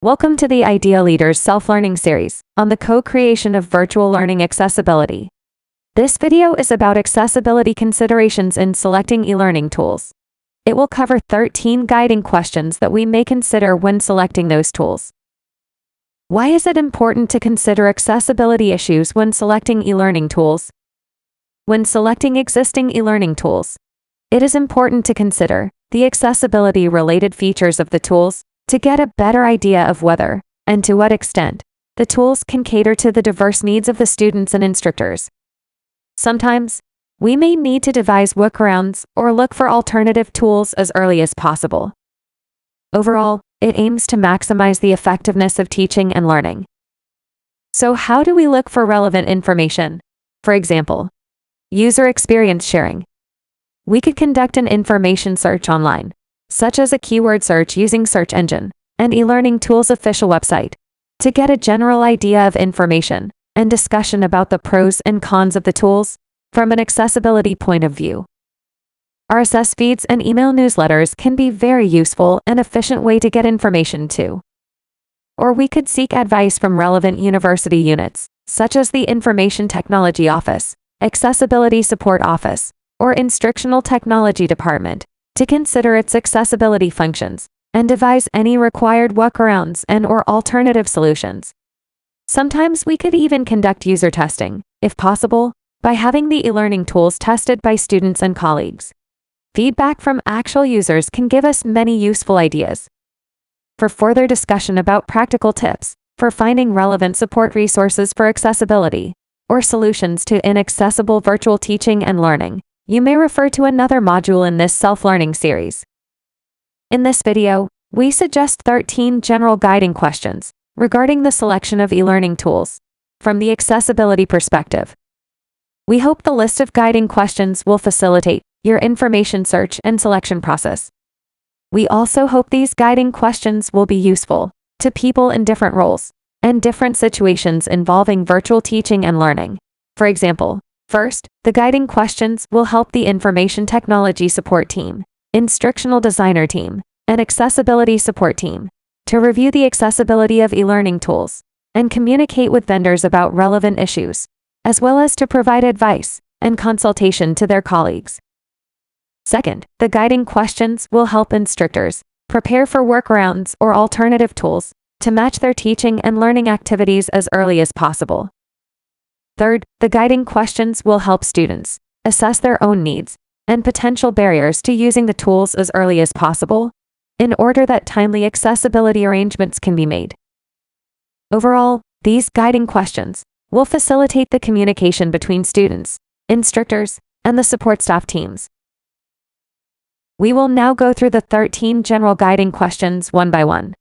Welcome to the Idea Leaders Self-Learning Series on the co-creation of virtual learning accessibility. This video is about accessibility considerations in selecting e-learning tools. It will cover 13 guiding questions that we may consider when selecting those tools. Why is it important to consider accessibility issues when selecting e-learning tools? When selecting existing e-learning tools, it is important to consider the accessibility-related features of the tools to get a better idea of whether, and to what extent, the tools can cater to the diverse needs of the students and instructors. Sometimes, we may need to devise workarounds or look for alternative tools as early as possible. Overall, it aims to maximize the effectiveness of teaching and learning. So how do we look for relevant information? For example, user experience sharing. We could conduct an information search online, such as a keyword search using Search Engine and eLearning Tools' official website, to get a general idea of information and discussion about the pros and cons of the tools from an accessibility point of view. RSS feeds and email newsletters can be very useful and efficient way to get information too. Or we could seek advice from relevant university units, such as the Information Technology Office, Accessibility Support Office, or Instructional Technology Department, to consider its accessibility functions and devise any required workarounds and/or alternative solutions. Sometimes we could even conduct user testing, if possible, by having the e-learning tools tested by students and colleagues. Feedback from actual users can give us many useful ideas. For further discussion about practical tips for finding relevant support resources for accessibility or solutions to inaccessible virtual teaching and learning, you may refer to another module in this self-learning series. In this video, we suggest 13 general guiding questions regarding the selection of e-learning tools from the accessibility perspective. We hope the list of guiding questions will facilitate your information search and selection process. We also hope these guiding questions will be useful to people in different roles and different situations involving virtual teaching and learning. For example, first, the guiding questions will help the Information Technology Support Team, Instructional Designer Team, and Accessibility Support Team to review the accessibility of e-learning tools and communicate with vendors about relevant issues, as well as to provide advice and consultation to their colleagues. Second, the guiding questions will help instructors prepare for workarounds or alternative tools to match their teaching and learning activities as early as possible. Third, the guiding questions will help students assess their own needs and potential barriers to using the tools as early as possible, in order that timely accessibility arrangements can be made. Overall, these guiding questions will facilitate the communication between students, instructors, and the support staff teams. We will now go through the 13 general guiding questions one by one.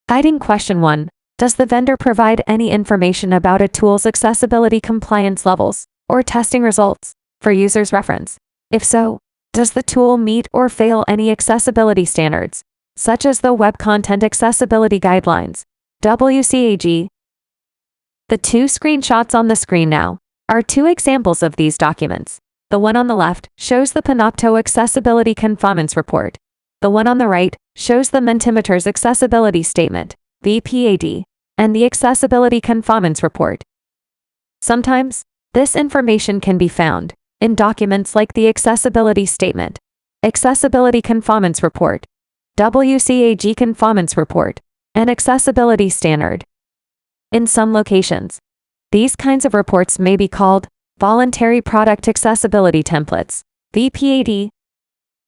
Guiding question 1. Does the vendor provide any information about a tool's accessibility compliance levels or testing results for users' reference? If so, does the tool meet or fail any accessibility standards, such as the Web Content Accessibility Guidelines, WCAG? The two screenshots on the screen now are two examples of these documents. The one on the left shows the Panopto Accessibility Conformance Report. The one on the right shows the Mentimeter's Accessibility Statement, VPAD, and the Accessibility Conformance Report. Sometimes, this information can be found in documents like the Accessibility Statement, Accessibility Conformance Report, WCAG Conformance Report, and Accessibility Standard. In some locations, these kinds of reports may be called Voluntary Product Accessibility Templates, VPAD.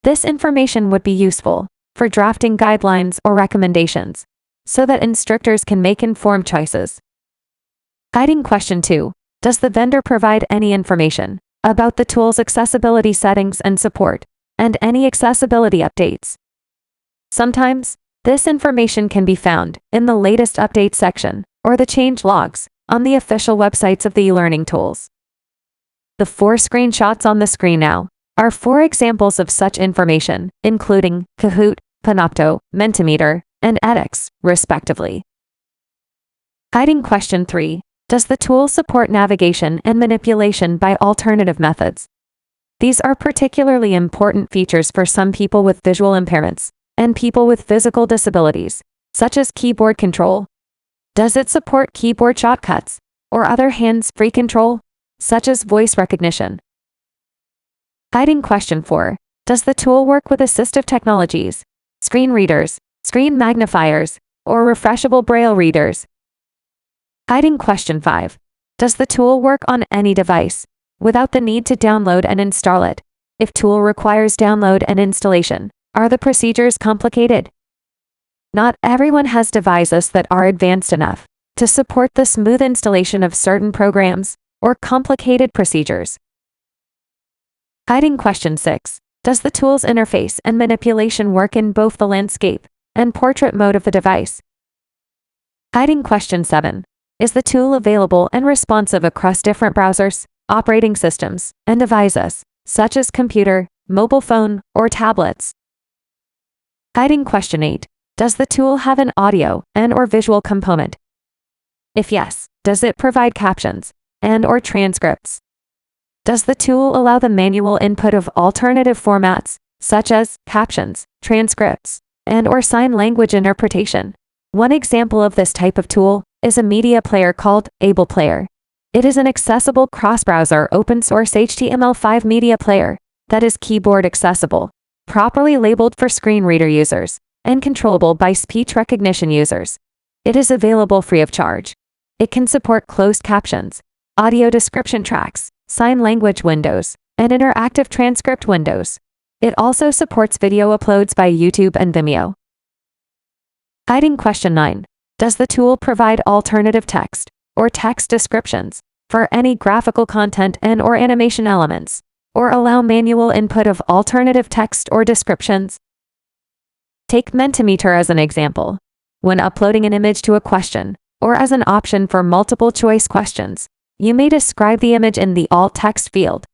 This information would be useful for drafting guidelines or recommendations, so that instructors can make informed choices. Guiding question 2. Does the vendor provide any information about the tool's accessibility settings and support, and any accessibility updates? Sometimes, this information can be found in the latest update section or the change logs on the official websites of the e-learning tools. The 4 screenshots on the screen now are 4 examples of such information, including Kahoot, Panopto, Mentimeter, and edX, respectively. Guiding question 3. Does the tool support navigation and manipulation by alternative methods? These are particularly important features for some people with visual impairments and people with physical disabilities, such as keyboard control? Does it support keyboard shortcuts or other hands-free control, such as voice recognition? Guiding question 4. Does the tool work with assistive technologies, screen readers, screen magnifiers, or refreshable braille readers? Guiding question 5. Does the tool work on any device, without the need to download and install it? If tool requires download and installation, are the procedures complicated? Not everyone has devices that are advanced enough to support the smooth installation of certain programs or complicated procedures. Guiding question 6. Does the tool's interface and manipulation work in both the landscape and portrait mode of the device? Guiding question 7. Is the tool available and responsive across different browsers, operating systems, and devices, such as computer, mobile phone, or tablets? Guiding question 8. Does the tool have an audio and/or visual component? If yes, does it provide captions and/or transcripts? Does the tool allow the manual input of alternative formats, such as captions, transcripts, and/or sign language interpretation? One example of this type of tool is a media player called Able Player. It is an accessible cross-browser open-source HTML5 media player that is keyboard accessible, properly labeled for screen reader users, and controllable by speech recognition users. It is available free of charge. It can support closed captions, audio description tracks, sign language windows, and interactive transcript windows. It also supports video uploads by YouTube and Vimeo. Guiding question 9. Does the tool provide alternative text or text descriptions for any graphical content and/or animation elements, or allow manual input of alternative text or descriptions? Take Mentimeter as an example. When uploading an image to a question, or as an option for multiple choice questions, you may describe the image in the alt text field.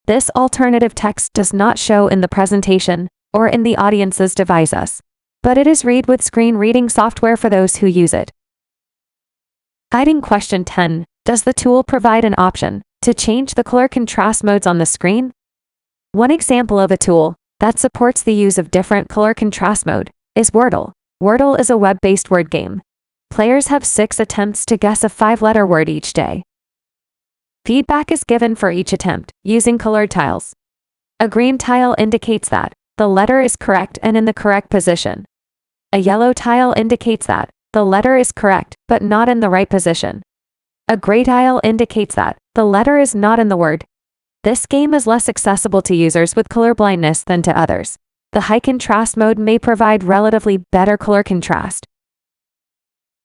This alternative text does not show in the presentation or in the audience's devices, but it is read with screen reading software for those who use it. Guiding question 10. Does the tool provide an option to change the color contrast modes on the screen? One example of a tool that supports the use of different color contrast mode is Wordle. Wordle is a web-based word game. Players have 6 attempts to guess a 5-letter word each day. Feedback is given for each attempt, using colored tiles. A green tile indicates that the letter is correct and in the correct position. A yellow tile indicates that the letter is correct, but not in the right position. A gray tile indicates that the letter is not in the word. This game is less accessible to users with color blindness than to others. The high contrast mode may provide relatively better color contrast.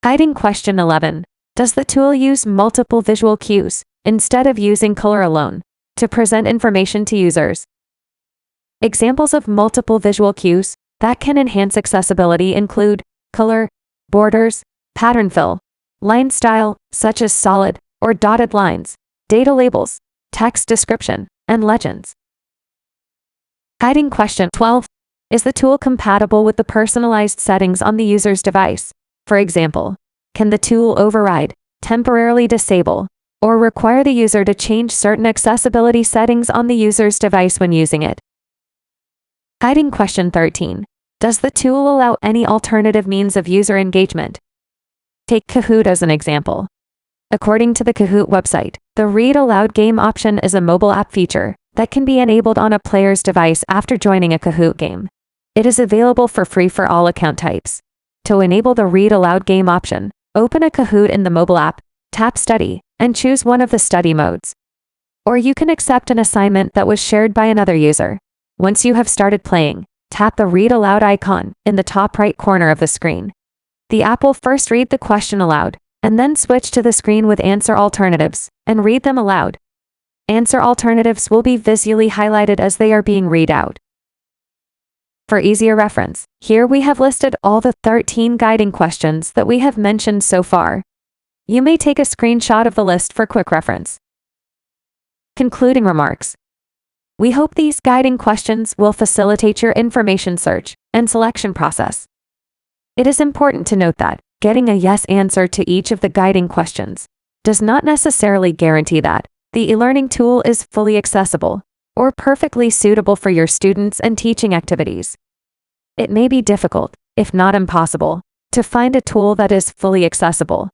Guiding question 11. Does the tool use multiple visual cues, instead of using color alone, to present information to users? Examples of multiple visual cues that can enhance accessibility include color, borders, pattern fill, line style, such as solid or dotted lines, data labels, text description, and legends. Guiding question 12. Is the tool compatible with the personalized settings on the user's device? For example, can the tool override, temporarily disable, or require the user to change certain accessibility settings on the user's device when using it? Guiding question 13. Does the tool allow any alternative means of user engagement? Take Kahoot as an example. According to the Kahoot website, the Read Aloud game option is a mobile app feature that can be enabled on a player's device after joining a Kahoot game. It is available for free for all account types. To enable the Read Aloud game option, open a Kahoot in the mobile app, tap Study, and choose one of the study modes. Or you can accept an assignment that was shared by another user. Once you have started playing, tap the Read Aloud icon in the top right corner of the screen. The app will first read the question aloud, and then switch to the screen with answer alternatives, and read them aloud. Answer alternatives will be visually highlighted as they are being read out. For easier reference, here we have listed all the 13 guiding questions that we have mentioned so far. You may take a screenshot of the list for quick reference. Concluding remarks. We hope these guiding questions will facilitate your information search and selection process. It is important to note that getting a yes answer to each of the guiding questions does not necessarily guarantee that the e-learning tool is fully accessible or perfectly suitable for your students and teaching activities. It may be difficult, if not impossible, to find a tool that is fully accessible.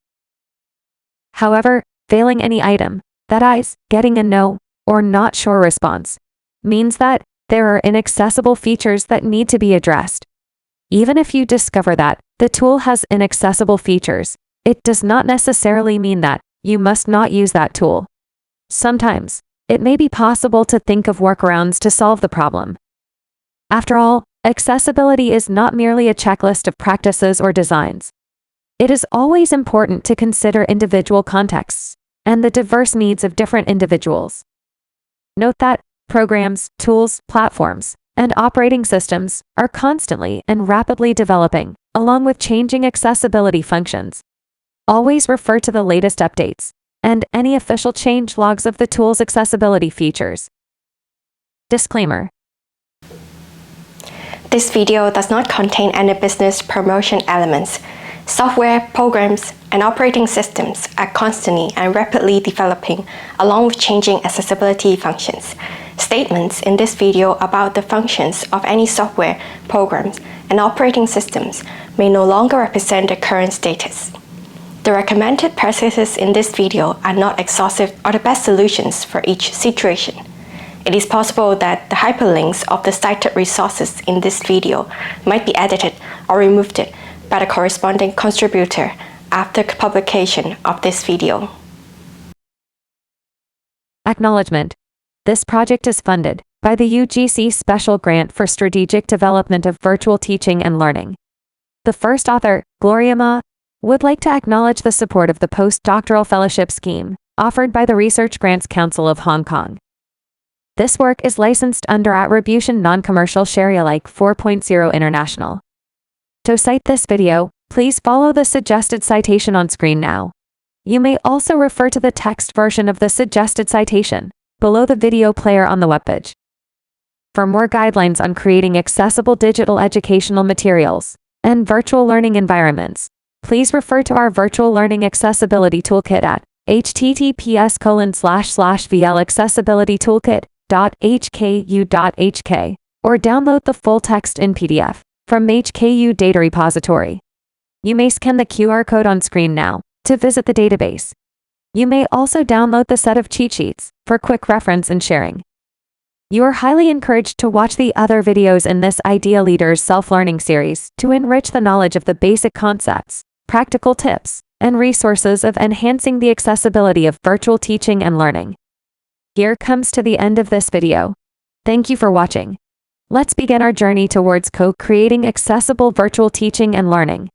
However, failing any item, that is, getting a no or not sure response, means that there are inaccessible features that need to be addressed. Even if you discover that the tool has inaccessible features, it does not necessarily mean that you must not use that tool. Sometimes, it may be possible to think of workarounds to solve the problem. After all, accessibility is not merely a checklist of practices or designs. It is always important to consider individual contexts and the diverse needs of different individuals. Note that programs, tools, platforms, and operating systems are constantly and rapidly developing, along with changing accessibility functions. Always refer to the latest updates and any official change logs of the tool's accessibility features. Disclaimer. This video does not contain any business promotion elements. Software, programs, and operating systems are constantly and rapidly developing along with changing accessibility functions. Statements in this video about the functions of any software, programs, and operating systems may no longer represent the current status. The recommended practices in this video are not exhaustive or the best solutions for each situation. It is possible that the hyperlinks of the cited resources in this video might be edited or removed by the corresponding contributor after publication of this video. Acknowledgement. This project is funded by the UGC Special Grant for Strategic Development of Virtual Teaching and Learning. The first author, Gloria Ma, would like to acknowledge the support of the postdoctoral fellowship scheme offered by the Research Grants Council of Hong Kong. This work is licensed under Attribution Non-Commercial Share Alike 4.0 International. To cite this video, please follow the suggested citation on screen now. You may also refer to the text version of the suggested citation below the video player on the webpage. For more guidelines on creating accessible digital educational materials and virtual learning environments, please refer to our Virtual Learning Accessibility Toolkit at https://vlaccessibilitytoolkit.hku.hk or download the full text in PDF from HKU Data Repository. You may scan the QR code on screen now to visit the database. You may also download the set of cheat sheets for quick reference and sharing. You are highly encouraged to watch the other videos in this Idea Leaders self-learning series to enrich the knowledge of the basic concepts, practical tips, and resources of enhancing the accessibility of virtual teaching and learning. Here comes to the end of this video. Thank you for watching. Let's begin our journey towards co-creating accessible virtual teaching and learning.